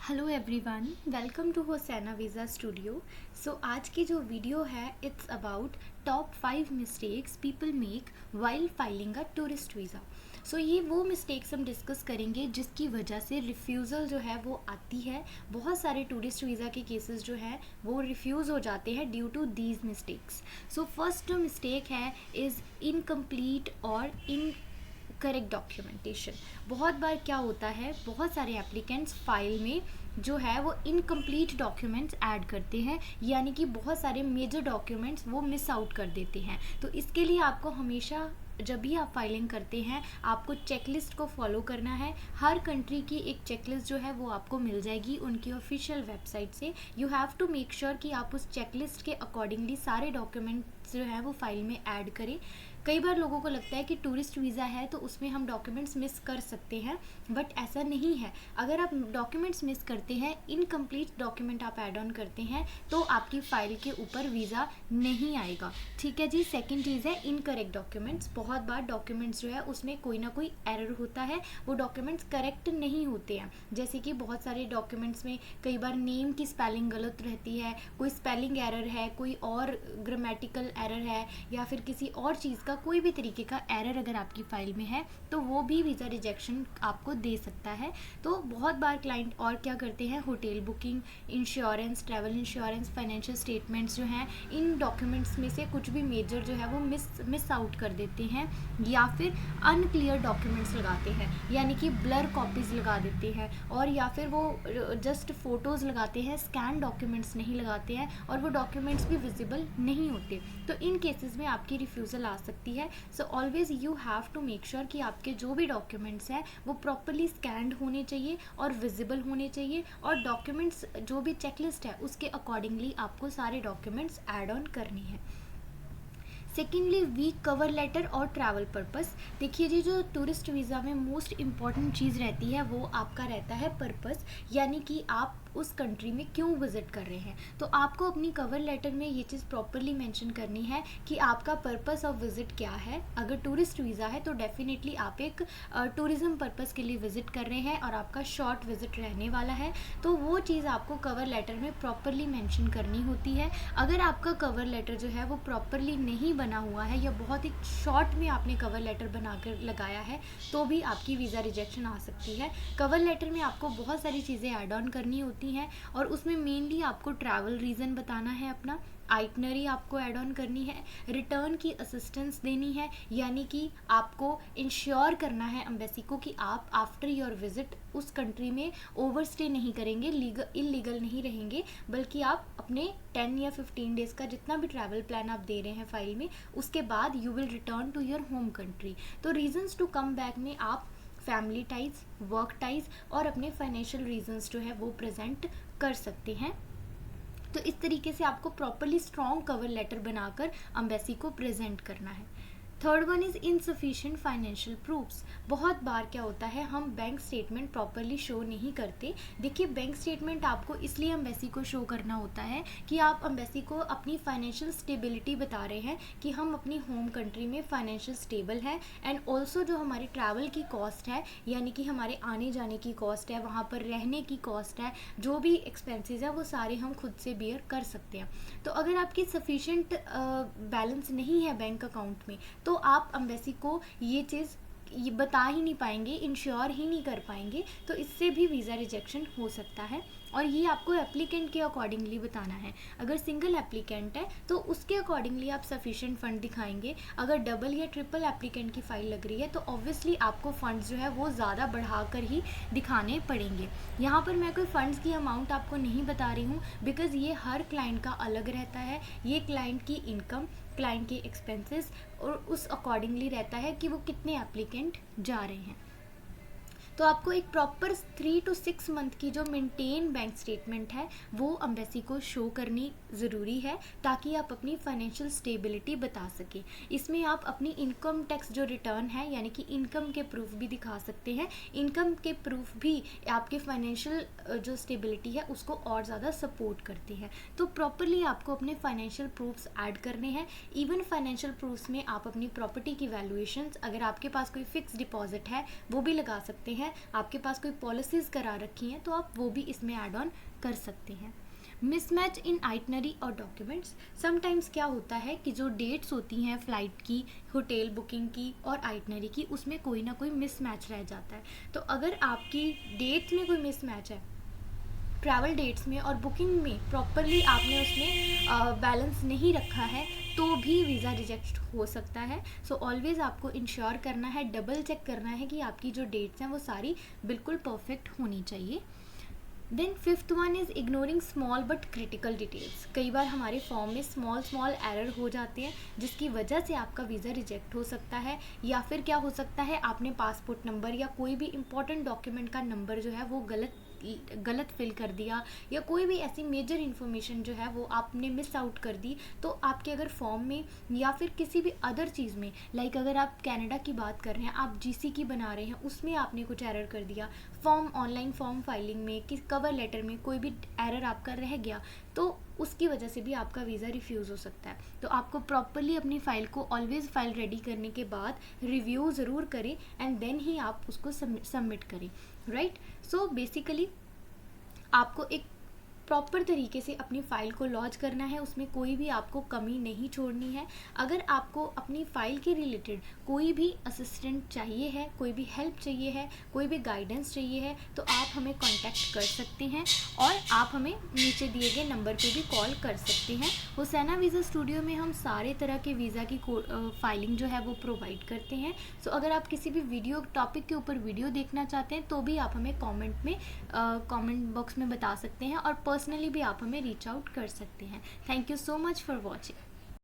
Hello everyone, welcome to होसैना visa studio. सो आज की जो वीडियो है it's about top 5 mistakes people make while filing a tourist visa. So ये वो मिस्टेक्स हम डिस्कस करेंगे जिसकी वजह से रिफ्यूज़ल जो है वो आती है। बहुत सारे टूरिस्ट वीज़ा के केसेस जो है वो रिफ्यूज़ हो जाते हैं due to these mistakes. So first जो मिस्टेक है इज़ इनकम्प्लीट और इन करेक्ट डॉक्यूमेंटेशन। बहुत बार क्या होता है, बहुत सारे एप्लीकेंट्स फाइल में जो है वो इनकम्प्लीट डॉक्यूमेंट्स ऐड करते हैं, यानी कि बहुत सारे मेजर डॉक्यूमेंट्स वो मिस आउट कर देते हैं। तो इसके लिए आपको हमेशा जब भी आप फाइलिंग करते हैं आपको चेकलिस्ट को फॉलो करना है। हर कंट्री की एक चेकलिस्ट जो है वो आपको मिल जाएगी उनकी ऑफिशियल वेबसाइट से। You have to make sure कि आप उस चेकलिस्ट के अकॉर्डिंगली सारे डॉक्यूमेंट्स जो है वो फाइल में ऐड करें। कई बार लोगों को लगता है कि टूरिस्ट वीज़ा है तो उसमें हम डॉक्यूमेंट्स मिस कर सकते हैं, बट ऐसा नहीं है। अगर आप डॉक्यूमेंट्स मिस करते हैं, इनकम्प्लीट डॉक्यूमेंट आप ऐड ऑन करते हैं, तो आपकी फ़ाइल के ऊपर वीज़ा नहीं आएगा। ठीक है जी। सेकंड चीज़ है इनकरेक्ट डॉक्यूमेंट्स। बहुत बार डॉक्यूमेंट्स जो है उसमें कोई ना कोई एरर होता है, वो डॉक्यूमेंट्स करेक्ट नहीं होते हैं। जैसे कि बहुत सारे डॉक्यूमेंट्स में कई बार नेम की स्पेलिंग गलत रहती है, कोई स्पेलिंग एरर है, कोई और ग्रामेटिकल एरर है, या फिर किसी और चीज़ का कोई भी तरीके का एरर अगर आपकी फाइल में है तो वो भी वीज़ा रिजेक्शन आपको दे सकता है। तो बहुत बार क्लाइंट और क्या करते हैं, hotel booking, insurance, travel insurance, financial statements जो हैं, इन डॉक्यूमेंट्स में से कुछ भी मेजर जो है वो मिस आउट कर देते हैं, या फिर अनक्लियर डॉक्यूमेंट्स लगाते हैं, यानी कि ब्लर कॉपीज़ लगा देते हैं, और या फिर वो जस्ट फ़ोटोज़ लगाते हैं, स्कैन डॉक्यूमेंट्स नहीं लगाते हैं, और वो डॉक्यूमेंट्स भी विजिबल नहीं होते। तो इन केसेस में आपकी रिफ्यूज़ल आ सकती है। So always you have to make sure कि आपके जो भी डॉक्यूमेंट्स हैं वो प्रॉपरली स्कैन्ड होने चाहिए और विजिबल होने चाहिए, और डॉक्यूमेंट्स जो भी चेकलिस्ट है उसके अकॉर्डिंगली आपको सारे डॉक्यूमेंट्स ऐड ऑन करने हैं। सेकेंडली, वीक कवर लेटर और ट्रैवल पर्पस। देखिए जी, जो टूरिस्ट वीज़ा में मोस्ट इम्पॉर्टेंट चीज़ रहती है वो आपका रहता है पर्पस, यानी कि आप उस कंट्री में क्यों विज़िट कर रहे हैं। तो आपको अपनी कवर लेटर में ये चीज़ प्रॉपरली मेंशन करनी है कि आपका पर्पस ऑफ विज़िट क्या है। अगर टूरिस्ट वीज़ा है तो डेफिनेटली आप एक टूरिज़्म पर्पस के लिए विज़िट कर रहे हैं और आपका शॉर्ट विज़िट रहने वाला है, तो वो चीज़ आपको कवर लेटर में प्रॉपरली मेंशन करनी होती है। अगर आपका कवर लेटर जो है वो प्रॉपरली नहीं बना हुआ है, या बहुत ही शॉर्ट में आपने कवर लेटर बनाकर लगाया है, तो भी आपकी वीज़ा रिजेक्शन आ सकती है। कवर लेटर में आपको बहुत सारी चीज़ें ऐड ऑन करनी होती हैं, और उसमें मेनली आपको ट्रैवल रीज़न बताना है अपना, आइटनरी आपको ऐड ऑन करनी है, रिटर्न की असिस्टेंस देनी है, यानी कि आपको इंश्योर करना है एम्बेसी को कि आप आफ्टर योर विजिट उस कंट्री में ओवरस्टे नहीं करेंगे, इलीगल नहीं रहेंगे, बल्कि आप अपने 10 या 15 डेज़ का जितना भी ट्रैवल प्लान आप दे रहे हैं फाइल में, उसके बाद you will return to your home country. तो रीजंस टू कम बैक में आप फैमिली टाइज, वर्क टाइज और अपने फाइनेंशियल रीजंस जो है वो प्रेजेंट कर सकते हैं। तो इस तरीके से आपको प्रॉपरली स्ट्रॉन्ग कवर लेटर बनाकर एम्बेसी को प्रेजेंट करना है। Third one is insufficient financial proofs. बहुत बार क्या होता है, हम बैंक स्टेटमेंट प्रॉपरली शो नहीं करते। देखिए, बैंक स्टेटमेंट आपको इसलिए एम्बेसी को शो करना होता है कि आप एम्बेसी को अपनी फाइनेंशियल स्टेबिलिटी बता रहे हैं कि हम अपनी होम कंट्री में फाइनेंशियल स्टेबल हैं, एंड ऑल्सो जो हमारी ट्रैवल की कॉस्ट है, यानी कि हमारे आने जाने की कॉस्ट है, वहाँ पर रहने की कॉस्ट है, जो भी एक्सपेंसेस है वो सारे हम खुद से बियर कर सकते हैं। तो अगर आपकी सफिशिएंट बैलेंस नहीं है बैंक अकाउंट में, तो आप एम्बेसी को ये बता ही नहीं पाएंगे, इंश्योर ही नहीं कर पाएंगे, तो इससे भी वीज़ा रिजेक्शन हो सकता है। और ये आपको एप्लीकेंट के अकॉर्डिंगली बताना है। अगर सिंगल एप्लीकेंट है तो उसके अकॉर्डिंगली आप सफिशिएंट फ़ंड दिखाएंगे। अगर डबल या ट्रिपल एप्लीकेंट की फ़ाइल लग रही है तो ऑब्वियसली आपको फ़ंड्स जो है वो ज़्यादा बढ़ाकर ही दिखाने पड़ेंगे। यहाँ पर मैं कोई फ़ंड्स की अमाउंट आपको नहीं बता रही हूँ, बिकॉज़ ये हर क्लाइंट का अलग रहता है। ये क्लाइंट की इनकम, क्लाइंट के एक्सपेंसेस और उस अकॉर्डिंगली रहता है कि वो कितने एप्लीकेंट जा रहे हैं। तो आपको एक प्रॉपर 3 to 6 मंथ की जो मेंटेन बैंक स्टेटमेंट है वो एम्बेसी को शो करनी ज़रूरी है, ताकि आप अपनी फाइनेंशियल स्टेबिलिटी बता सकें। इसमें आप अपनी इनकम टैक्स जो रिटर्न है, यानी कि इनकम के प्रूफ भी दिखा सकते हैं। इनकम के प्रूफ भी आपके फाइनेंशियल जो स्टेबिलिटी है उसको और ज़्यादा सपोर्ट करते हैं। तो प्रॉपरली आपको अपने फाइनेंशियल प्रूफ्स ऐड करने हैं। इवन फाइनेंशियल प्रूफ्स में आप अपनी प्रॉपर्टी की वैल्यूएशंस, अगर आपके पास कोई फिक्स डिपॉजिट है वो भी लगा सकते हैं, है, आपके पास कोई पॉलिसीज़ करा रखी हैं, तो आप वो भी इसमें ऐड ऑन कर सकते हैं। मिसमैच इन आइटनरी और डॉक्यूमेंट्स। समटाइम्स क्या होता है कि जो डेट्स होती हैं फ़्लाइट की, होटल बुकिंग की और आइटनरी की, उसमें कोई ना कोई मिसमैच रह जाता है। तो अगर आपकी डेट में कोई मिसमैच है, ट्रैवल डेट्स में और बुकिंग में प्रॉपरली आपने उसमें बैलेंस नहीं रखा है, तो भी वीज़ा रिजेक्ट हो सकता है। सो ऑलवेज़ आपको इंश्योर करना है, डबल चेक करना है कि आपकी जो डेट्स हैं वो सारी बिल्कुल परफेक्ट होनी चाहिए। Then fifth one is ignoring small but critical details. कई बार हमारे फॉर्म में स्मॉल एरर हो जाते हैं, जिसकी वजह से आपका वीज़ा रिजेक्ट हो सकता है। या फिर क्या हो सकता है, आपने पासपोर्ट नंबर या कोई भी इम्पॉर्टेंट डॉक्यूमेंट का नंबर जो है वो गलत फिल कर दिया, या कोई भी ऐसी मेजर इन्फॉर्मेशन जो है वो आपने मिस आउट कर दी। तो आपके अगर फॉर्म में या फिर किसी भी अदर चीज़ में, लाइक अगर आप कनाडा की बात कर रहे हैं, आप जीसी की बना रहे हैं, उसमें आपने कुछ एरर कर दिया, ऑनलाइन फॉर्म फाइलिंग में, किस कवर लेटर में कोई भी एरर आपका रह गया, तो उसकी वजह से भी आपका वीज़ा रिफ्यूज़ हो सकता है। तो आपको प्रॉपरली अपनी फ़ाइल को ऑलवेज़ फाइल रेडी करने के बाद रिव्यू ज़रूर करें एंड देन ही आप उसको सबमिट करें, राइट। सो बेसिकली आपको एक प्रॉपर तरीके से अपनी फ़ाइल को लॉन्च करना है, उसमें कोई भी आपको कमी नहीं छोड़नी है। अगर आपको अपनी फ़ाइल के रिलेटेड कोई भी असिस्टेंट चाहिए है, कोई भी हेल्प चाहिए है, कोई भी गाइडेंस चाहिए है, तो आप हमें कांटेक्ट कर सकते हैं और आप हमें नीचे दिए गए नंबर पे भी कॉल कर सकते हैं। हुसैना वीज़ा स्टूडियो में हम सारे तरह के वीज़ा की फाइलिंग जो है वो प्रोवाइड करते हैं। सो अगर आप किसी भी वीडियो टॉपिक के ऊपर वीडियो देखना चाहते हैं, तो भी आप हमें कमेंट बॉक्स में बता सकते हैं और पर्सनली भी आप हमें रीच आउट कर सकते हैं। Thank you so much for watching.